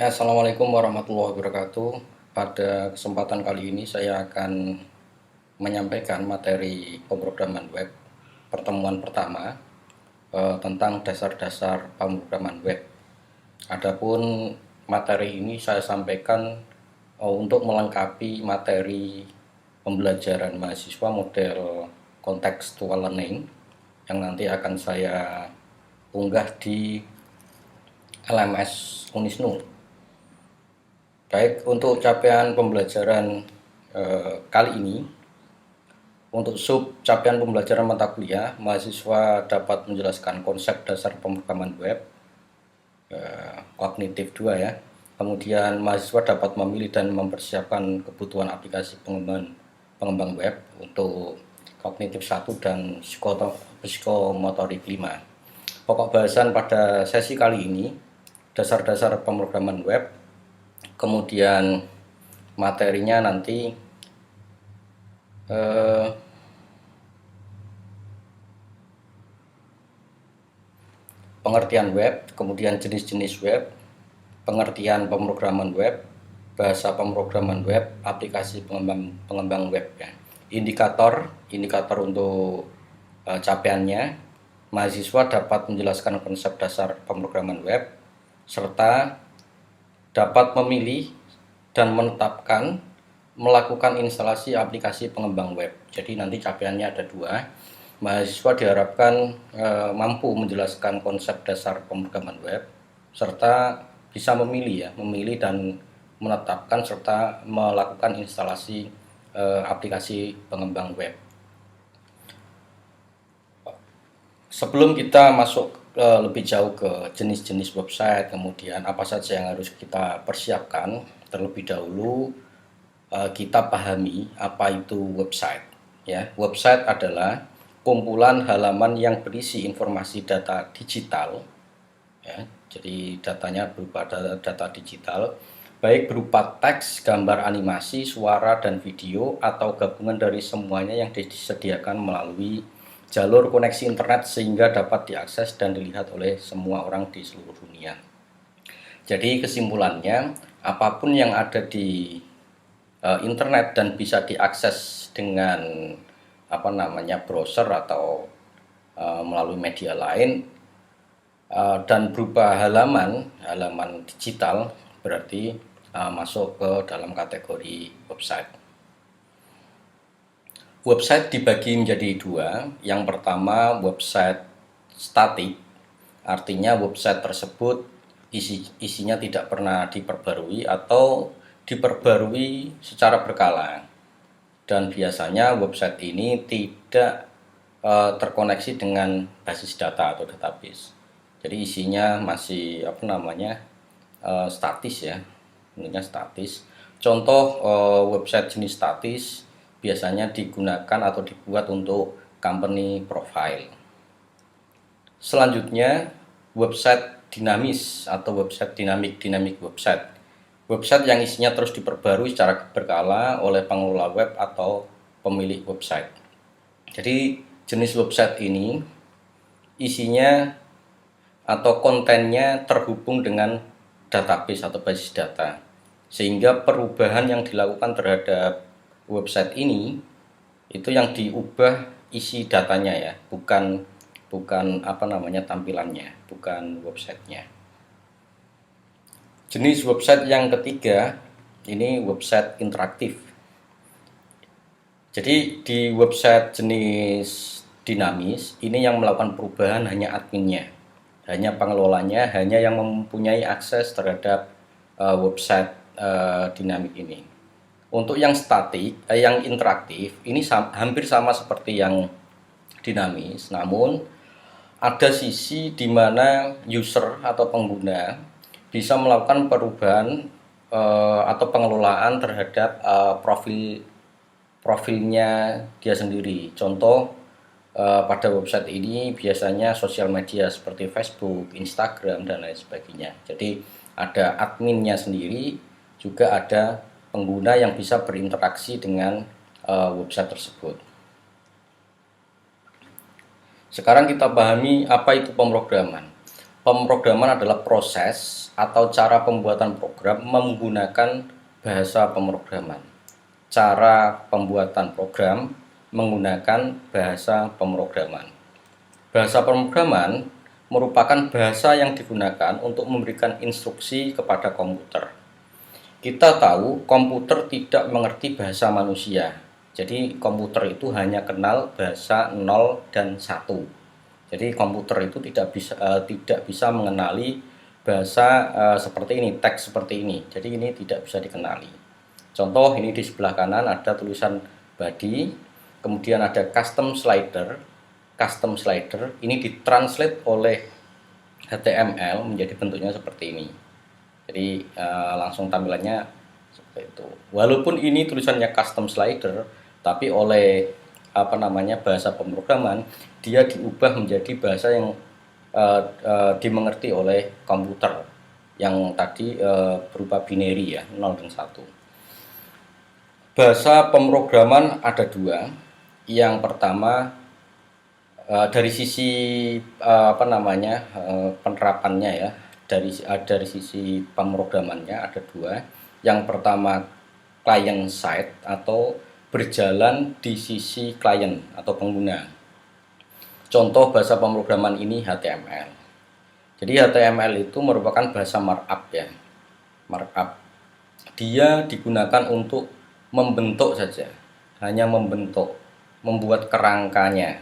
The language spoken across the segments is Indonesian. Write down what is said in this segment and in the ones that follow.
Ya, Assalamualaikum warahmatullahi wabarakatuh. Pada kesempatan kali ini saya akan menyampaikan materi pemrograman web pertemuan pertama tentang dasar-dasar pemrograman web. Adapun materi ini saya sampaikan untuk melengkapi materi pembelajaran mahasiswa model contextual learning yang nanti akan saya unggah di LMS Unisnu. Baik, untuk capaian pembelajaran kali ini, untuk sub capaian pembelajaran mata kuliah, mahasiswa dapat menjelaskan konsep dasar pemrograman web, kognitif 2 ya. Kemudian mahasiswa dapat memilih dan mempersiapkan kebutuhan aplikasi pengembang web untuk kognitif 1 dan psikomotorik 5. Pokok bahasan pada sesi kali ini, dasar-dasar pemrograman web, kemudian materinya nanti pengertian web, kemudian jenis-jenis web, pengertian pemrograman web, bahasa pemrograman web, aplikasi pengembang web ya. Indikator untuk capaiannya, mahasiswa dapat menjelaskan konsep dasar pemrograman web serta dapat memilih dan menetapkan melakukan instalasi aplikasi pengembang web. Jadi nanti capaiannya ada dua. Mahasiswa diharapkan mampu menjelaskan konsep dasar pemrograman web serta bisa memilih dan menetapkan serta melakukan instalasi aplikasi pengembang web. Sebelum kita masuk lebih jauh ke jenis-jenis website, kemudian apa saja yang harus kita persiapkan, terlebih dahulu kita pahami apa itu website. Ya, website adalah kumpulan halaman yang berisi informasi data digital. Ya, jadi datanya berupa data digital, baik berupa teks, gambar, animasi, suara, dan video, atau gabungan dari semuanya yang disediakan melalui jalur koneksi internet sehingga dapat diakses dan dilihat oleh semua orang di seluruh dunia. Jadi kesimpulannya, apapun yang ada di internet dan bisa diakses dengan browser atau melalui media lain dan berupa halaman digital, berarti masuk ke dalam kategori website. Website dibagi menjadi dua. Yang pertama, website statik, artinya website tersebut isinya tidak pernah diperbarui atau diperbarui secara berkala, dan biasanya website ini tidak terkoneksi dengan basis data atau database. Jadi isinya masih statis ya, tentunya statis. Contoh website jenis statis biasanya digunakan atau dibuat untuk company profile. Selanjutnya, website dinamis atau website dinamik website. Website yang isinya terus diperbarui secara berkala oleh pengelola web atau pemilik website. Jadi jenis website ini isinya atau kontennya terhubung dengan database atau basis data, sehingga perubahan yang dilakukan terhadap website ini itu yang diubah isi datanya ya, bukan tampilannya, bukan websitenya. Jenis website yang ketiga ini website interaktif. Jadi di website jenis dinamis ini yang melakukan perubahan hanya adminnya, hanya pengelolanya, hanya yang mempunyai akses terhadap website dinamik ini. Untuk yang statik, yang interaktif ini hampir sama seperti yang dinamis, namun ada sisi di mana user atau pengguna bisa melakukan perubahan atau pengelolaan terhadap profilnya dia sendiri. Contoh pada website ini biasanya sosial media seperti Facebook, Instagram, dan lain sebagainya. Jadi ada adminnya sendiri, juga ada pengguna yang bisa berinteraksi dengan website tersebut. Sekarang kita pahami apa itu pemrograman. Pemrograman adalah proses atau cara pembuatan program menggunakan bahasa pemrograman. Cara pembuatan program menggunakan bahasa pemrograman. Bahasa pemrograman merupakan bahasa yang digunakan untuk memberikan instruksi kepada komputer. Kita tahu komputer tidak mengerti bahasa manusia. Jadi komputer itu hanya kenal bahasa 0 dan 1. Jadi komputer itu tidak bisa mengenali bahasa seperti ini, teks seperti ini. Jadi ini tidak bisa dikenali. Contoh, ini di sebelah kanan ada tulisan body, kemudian ada custom slider. Custom slider ini ditranslate oleh HTML menjadi bentuknya seperti ini. Jadi langsung tampilannya seperti itu. Walaupun ini tulisannya custom slider, tapi oleh bahasa pemrograman dia diubah menjadi bahasa yang dimengerti oleh komputer yang tadi berupa binary ya, 0 dan 1. Bahasa pemrograman ada dua. Yang pertama dari sisi penerapannya ya, dari sisi pemrogramannya ada dua. Yang pertama client side atau berjalan di sisi klien atau pengguna. Contoh bahasa pemrograman ini HTML. Jadi HTML itu merupakan bahasa markup ya. Markup. Dia digunakan untuk membentuk saja. Hanya membentuk, membuat kerangkanya.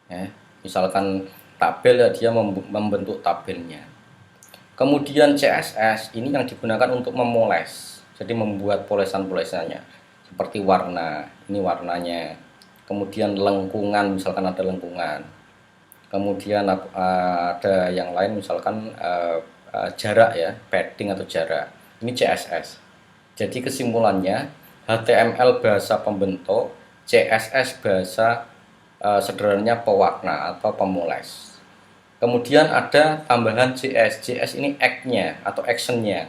Ya, misalkan tabel ya, dia membentuk tabelnya. Kemudian CSS ini yang digunakan untuk memoles. Jadi membuat polesan-polesannya. Seperti warna, ini warnanya. Kemudian lengkungan, misalkan ada lengkungan. Kemudian ada yang lain, misalkan jarak ya, padding atau jarak. Ini CSS. Jadi kesimpulannya, HTML bahasa pembentuk, CSS bahasa sederhananya pewarna atau pemoles. Kemudian ada tambahan JS. JS ini act-nya atau action-nya.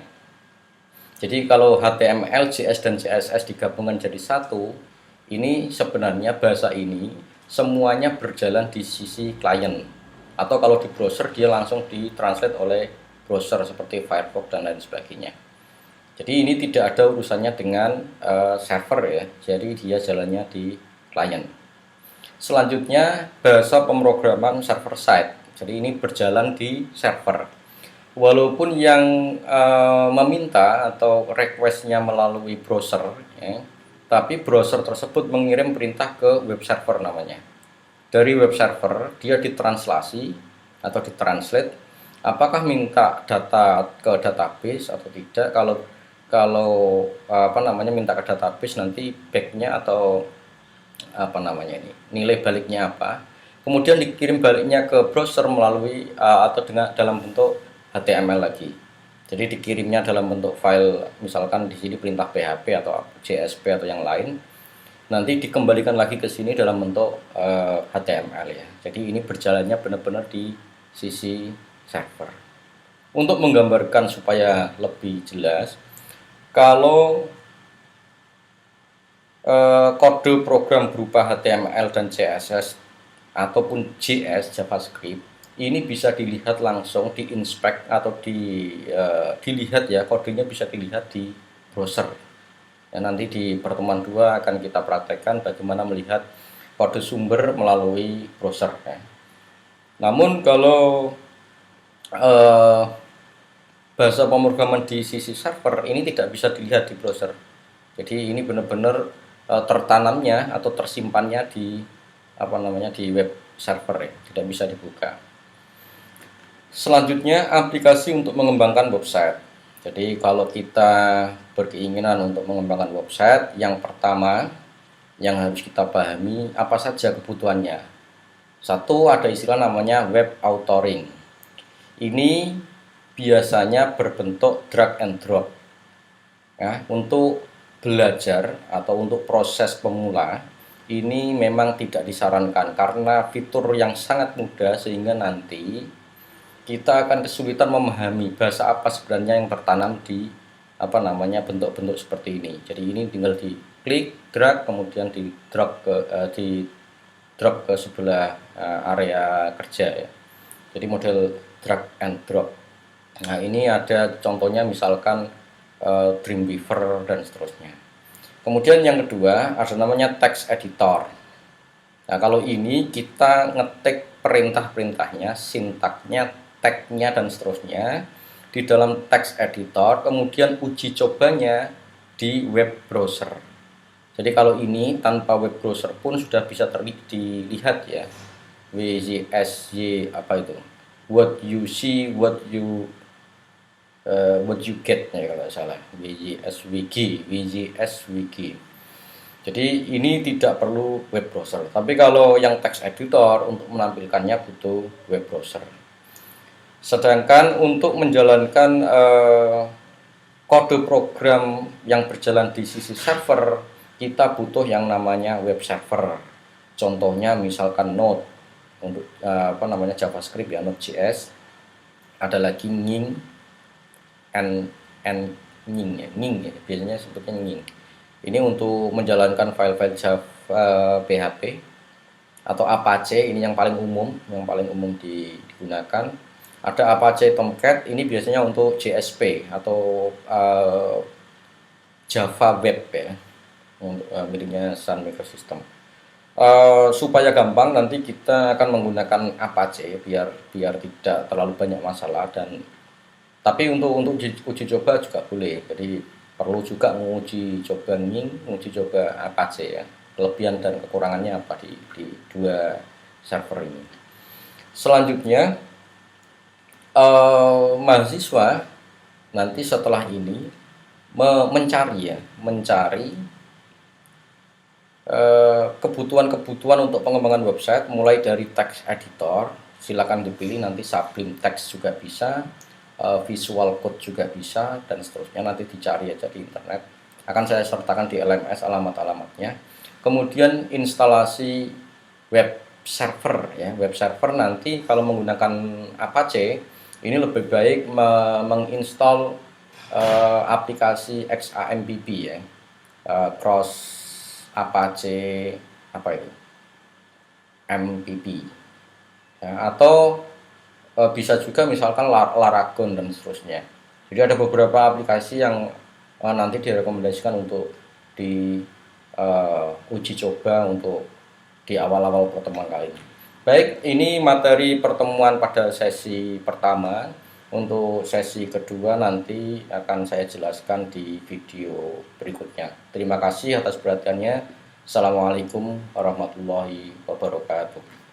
Jadi kalau HTML, JS dan CSS digabungkan jadi satu, ini sebenarnya bahasa ini semuanya berjalan di sisi klien. Atau kalau di browser dia langsung ditranslate oleh browser seperti Firefox dan lain sebagainya. Jadi ini tidak ada urusannya dengan server ya. Jadi dia jalannya di klien. Selanjutnya bahasa pemrograman server side. Jadi ini berjalan di server. Walaupun yang meminta atau requestnya melalui browser ya, tapi browser tersebut mengirim perintah ke web server namanya. Dari web server dia ditranslasi atau ditranslate apakah minta data ke database atau tidak. Kalau minta ke database, nanti backnya atau nilai baliknya apa, kemudian dikirim baliknya ke browser melalui atau dalam bentuk HTML lagi. Jadi dikirimnya dalam bentuk file, misalkan di sini perintah PHP atau JSP atau yang lain, nanti dikembalikan lagi ke sini dalam bentuk HTML ya. Jadi ini berjalannya benar-benar di sisi server. Untuk menggambarkan supaya lebih jelas, kalau kode program berupa HTML dan CSS ataupun JS JavaScript ini bisa dilihat langsung, diinspek atau dilihat ya, kodenya bisa dilihat di browser. Ya, nanti di pertemuan 2 akan kita praktekkan bagaimana melihat kode sumber melalui browser ya. Namun kalau bahasa pemrograman di sisi server ini tidak bisa dilihat di browser. Jadi ini benar-benar tertanamnya atau tersimpannya di di web server ya, tidak bisa dibuka. Selanjutnya aplikasi untuk mengembangkan website. Jadi kalau kita berkeinginan untuk mengembangkan website, yang pertama yang harus kita pahami apa saja kebutuhannya. Satu, ada istilah namanya web authoring. Ini biasanya berbentuk drag and drop. Ya, untuk belajar atau untuk proses pemula ini memang tidak disarankan karena fitur yang sangat mudah sehingga nanti kita akan kesulitan memahami bahasa apa sebenarnya yang tertanam di bentuk-bentuk seperti ini. Jadi ini tinggal diklik, drag, kemudian di drop ke sebelah area kerja ya. Jadi model drag and drop. Nah, ini ada contohnya misalkan Dreamweaver dan seterusnya. Kemudian yang kedua ada namanya text editor. Nah, kalau ini kita ngetik perintah-perintahnya, sintaknya, tagnya dan seterusnya di dalam text editor, kemudian uji cobanya di web browser. Jadi kalau ini tanpa web browser pun sudah bisa dilihat ya. WYSY apa itu? What you see, what you get ya kalau salah. WYSWG. Jadi ini tidak perlu web browser. Tapi kalau yang text editor untuk menampilkannya butuh web browser. Sedangkan untuk menjalankan kode program yang berjalan di sisi server, kita butuh yang namanya web server. Contohnya misalkan Node untuk JavaScript ya, Node.js. Ada lagi Ning and Ning ya, biasanya sebutnya Ning. Ini untuk menjalankan file-file Java PHP atau Apache, ini yang paling umum digunakan. Ada Apache Tomcat, ini biasanya untuk JSP atau Java Web ya, untuk miliknya Sun Microsystems. Supaya gampang nanti kita akan menggunakan Apache biar tidak terlalu banyak masalah, tapi untuk uji coba juga boleh. Jadi perlu juga menguji coba Ning, menguji coba Apache ya, kelebihan dan kekurangannya apa di dua server ini. Selanjutnya mahasiswa nanti setelah ini mencari kebutuhan untuk pengembangan website mulai dari text editor, silakan dipilih nanti Sublime Text juga bisa, Visual Code juga bisa dan seterusnya, nanti dicari aja di internet. Akan saya sertakan di LMS alamat-alamatnya. Kemudian instalasi web server ya. Web server nanti kalau menggunakan Apache ini lebih baik menginstal aplikasi XAMPP ya. Cross Apache apa itu? MPP. Ya, atau bisa juga misalkan Laragon dan seterusnya. Jadi ada beberapa aplikasi yang nanti direkomendasikan untuk di uji coba untuk di awal-awal pertemuan kali ini. Baik, ini materi pertemuan pada sesi pertama. Untuk sesi kedua nanti akan saya jelaskan di video berikutnya. Terima kasih atas perhatiannya. Assalamualaikum warahmatullahi wabarakatuh.